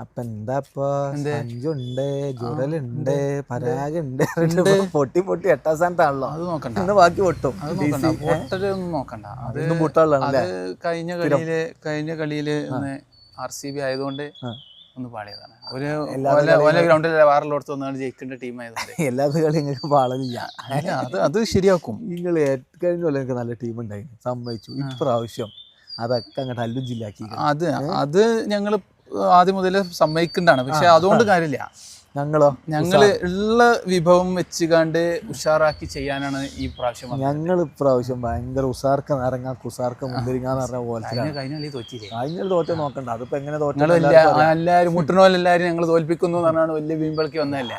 അപ്പൊ എന്താ ഇപ്പൊ സഞ്ജുണ്ട്, ജുറലുണ്ട്, പരാഗുണ്ട്, പൊട്ടി പൊട്ടി 8ാം സ്ഥാനത്താണല്ലോ. അത് നോക്കണ്ട, ഇന്ന് ബാക്കി പൊട്ടും. പൊട്ടലൊന്നും നോക്കണ്ട. അത് പൊട്ടാണല്ലേ. കഴിഞ്ഞ കളിയില് RCB ആയതുകൊണ്ട് ഒന്ന് പാളിയതാണ്. ഒരു ഗ്രൗണ്ടിൽ വേറെല്ലോടത്ത് വന്നാണ് ജയിക്കേണ്ട ടീം ആയതുകൊണ്ട് എല്ലാ കളി നിങ്ങൾക്ക് പാളലില്ല. അത് ശരിയാക്കും. നിങ്ങൾ കഴിഞ്ഞ പോലെ എനിക്ക് നല്ല ടീം ഉണ്ടായിരുന്നു, സമ്മതിച്ചു. ഇപ്രാവശ്യം അതൊക്കെ അങ്ങോട്ട് അല്ലും ജില്ലാക്കി. അത് ഞങ്ങൾ ആദ്യം മുതൽ സമ്മതിക്കേണ്ടതാണ്. പക്ഷെ അതുകൊണ്ട് കാര്യമില്ല. ഞങ്ങള് ഉള്ള വിഭവം വെച്ചുകാണ്ട് ഉഷാറാക്കി ചെയ്യാനാണ് ഈ പ്രാവശ്യം. ഞങ്ങൾ ഇപ്രാവശ്യം ഭയങ്കര ഉസാർക്ക നിറങ്ങാ കുസാർക്ക മുന്തിരിങ്ങാന്ന് പറഞ്ഞ പോലെ. കഴിഞ്ഞ തോറ്റ നോക്കണ്ട, അതിപ്പോ എങ്ങനെ എല്ലാവരും മുട്ടണോലെല്ലാരും ഞങ്ങൾ തോൽപ്പിക്കുന്നു എന്ന് പറഞ്ഞാണ് വലിയ വീമ്പളക്കി വന്നതല്ലേ.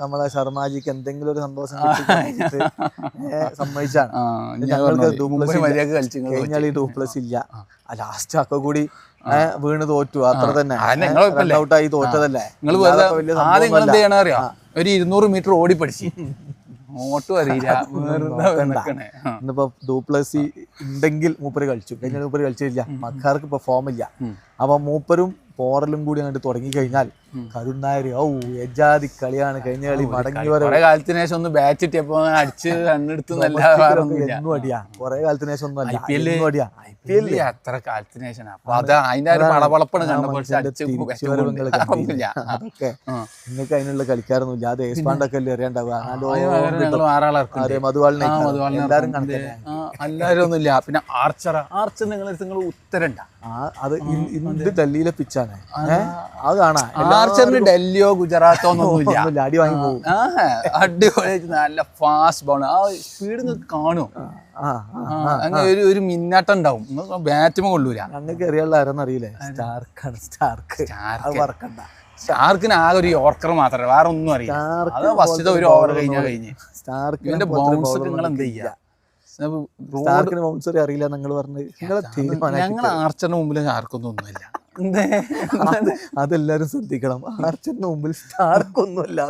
നമ്മളെ ശർമാജിക്ക് എന്തെങ്കിലും ഒരു സന്തോഷം സമ്മതിച്ചാണ്. കഴിഞ്ഞാൽ ഈ ഡൂപ്ലസ് ഇല്ല, ലാസ്റ്റ് ഒക്കെ കൂടി വീണ് തോറ്റു, അത്ര തന്നെ. ഔട്ടായി തോറ്റതല്ലേ. ആദ്യം എന്ത് ചെയ്യണ അറിയാം, ഒരു 200 മീറ്റർ ഓടി പഠിച്ചു, ഓട്ടും അറിയില്ല. ഇന്നിപ്പോ ഡൂപ്ലസി ഉണ്ടെങ്കിൽ മൂപ്പര് കളിച്ചു, കഴിഞ്ഞ മൂപ്പര് കളിച്ചില്ല. മക്കാർക്ക് ഇപ്പൊ ഫോമില്ല. അപ്പൊ മൂപ്പരും പോറലും കൂടി അങ്ങോട്ട് തുടങ്ങി കഴിഞ്ഞാൽ കരുണായർ എജാതി കളിയാണ്. കഴിഞ്ഞ കളി മടങ്ങി കാലത്തിന് ശേഷം ഒന്ന് ബാറ്റ് കിട്ടിയപ്പോ അടിച്ച് കണ്ണെടുത്ത് എന്നും അടിയാ. കുറെ കാലത്തിന് ശേഷം ഒന്നും അടിയാ. അത്ര കാലത്തിന് ശേഷം അപ്പൊ അത് അതിന്റെ ഒരു പളപളപ്പാണ് കണ്ടപ്പോൾ അതൊക്കെ നിങ്ങൾക്ക് അതിനുള്ള കളിക്കാരൊന്നും ഇല്ല. അത് ഏസ്പാണ്ടൊക്കെ അല്ലേ അറിയാണ്ടാവുക. എല്ലാരും ഒന്നുമില്ല. പിന്നെ ആർച്ചർ നിങ്ങൾ ഉത്തരണ്ട. അത് ഇന്ത്യ ഡൽഹിയിലെ പിച്ചാണ്. അത് കാണാം. ആർച്ചറിന് ഡൽഹിയോ ഗുജറാത്തോ ഒന്നുമില്ല, അടി വാങ്ങി പോകും. അടിപൊളി നല്ല ഫാസ്റ്റ് ബോൾ. ആ സ്പീഡ് നിങ്ങൾക്ക് കാണും. അങ്ങനെ ഒരു മിന്നാട്ടം ഉണ്ടാവും. ബാറ്റുമ കൊള്ളൂല. ഞങ്ങൾക്ക് എറിയുള്ള ആരെന്നറിയില്ലേ? സ്റ്റാർക്കാണ്. സ്റ്റാർക്കിന് ആകെ ഒരു യോർക്കർ മാത്രമേ, വേറെ ഒന്നും അറിയില്ല. അത് ഫസ്റ്റ് ഒരു ഓവർ കഴിഞ്ഞ് സ്റ്റാർക്കിന്റെ ബൗൺസ് നിങ്ങൾ എന്ത് ചെയ്യാ? ബൗൺസറി അറിയില്ല നിങ്ങൾ പറഞ്ഞു. ഞങ്ങൾ ആർച്ചറിന് മുമ്പിൽ ആർക്കൊന്നും ഒന്നുമില്ല. അതെല്ലാരും ശ്രദ്ധിക്കണം. ആർച്ചറിന് മുമ്പിൽ സ്റ്റാർക്കൊന്നുമല്ല.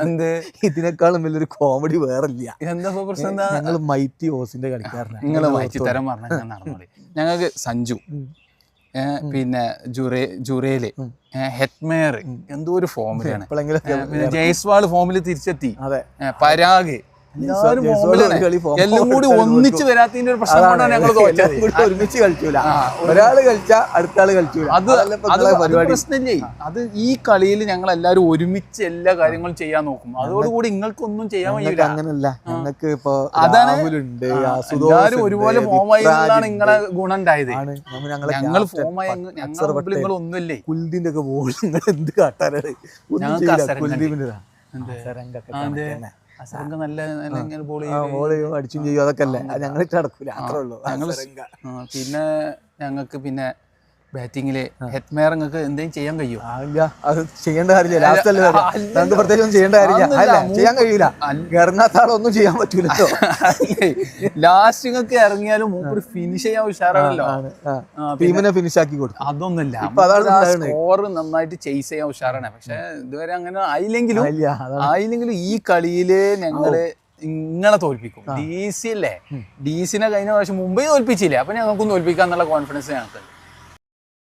ഇതിനേക്കാളും വലിയൊരു കോമഡി വേറില്ല. എന്താ പ്രശ്നം? ഞങ്ങൾ മൈറ്റി ഓസിന്റെ കളിക്കാരനാണ്. നിങ്ങൾ മൈറ്റി തരം പറഞ്ഞ ഞങ്ങൾക്ക് സഞ്ജു, പിന്നെ ജുറേല്, ഹെറ്റ്മേർ എന്തോ ഒരു ഫോമിലാണ്. ജയ്സ്വാൾ ഫോമില് തിരിച്ചെത്തി. പരാഗ് എല്ലാം കൂടി ഒന്നിച്ച് വരാത്തതിന്റെ ഒരു പ്രശ്നം കൊണ്ടാണ് ഞങ്ങൾ ഒരുമിച്ച് കളിച്ചൂല. ഒരാള് കളിച്ചാ അടുത്ത ആള് കളിച്ചൂല. അത് പ്രശ്നമില്ലേ. അത് ഈ കളിയിൽ ഞങ്ങൾ എല്ലാവരും ഒരുമിച്ച് എല്ലാ കാര്യങ്ങളും ചെയ്യാൻ നോക്കും. അതോടുകൂടി നിങ്ങൾക്കൊന്നും ചെയ്യാൻ കഴിയില്ല. അങ്ങനല്ല, ഞങ്ങൾക്ക് ഇപ്പൊ അതാണ് എല്ലാവരും ഒരുപോലെ ഫോമായി നിങ്ങളെ ഗുണം ഉണ്ടായത്. ഞങ്ങൾ ഫോമായി നിങ്ങൾ ഒന്നുമില്ലേ. കുൽദീന്റെ ഒക്കെ ബോൾ എന്ത് കാട്ടാനാണ്. അടിച്ചും ചെയ്യും. അതൊക്കെ അല്ലേ ഞങ്ങൾ നടക്കൂല. അത്രേ ഉള്ളൂ. പിന്നെ ഞങ്ങൾക്ക് പിന്നെ ബാറ്റിങ്ങില് ഹെറ്റ്മേർ നിങ്ങൾക്ക് എന്തെങ്കിലും ചെയ്യാൻ കഴിയും? അത് ചെയ്യേണ്ട കാര്യമില്ല. ലാസ്റ്റ് അല്ലേ നമുക്ക് പ്രത്യേകിച്ച് ഒന്നും ചെയ്യേണ്ട കാര്യമില്ല. ചെയ്യാൻ കഴിയൂല. ഇറങ്ങാത്ത ആളൊന്നും ചെയ്യാൻ പറ്റൂലോ. ലാസ്റ്റ് നിങ്ങൾക്ക് ഇറങ്ങിയാലും മൂപ്പര് ഫിനിഷ് ചെയ്യാൻ ഉഷാറാണല്ലോ. ടീമിനെ ഫിനിഷ് ആക്കി കൊടുക്കും. അതൊന്നുമില്ല. സ്കോർ നന്നായിട്ട് ചേസ് ചെയ്യാൻ ഉഷാറാണ്. പക്ഷെ ഇതുവരെ അങ്ങനെ ആയില്ലെങ്കിലും ഈ കളിയില് ഞങ്ങള് ഇങ്ങളെ തോൽപ്പിക്കും. DC അല്ലേ, DC കഴിഞ്ഞ പ്രാവശ്യം മുംബൈ തോൽപ്പിച്ചില്ലേ. അപ്പൊ ഞങ്ങൾക്കും തോൽപ്പിക്കാന്നുള്ള കോൺഫിഡൻസ് ഞങ്ങൾക്ക്.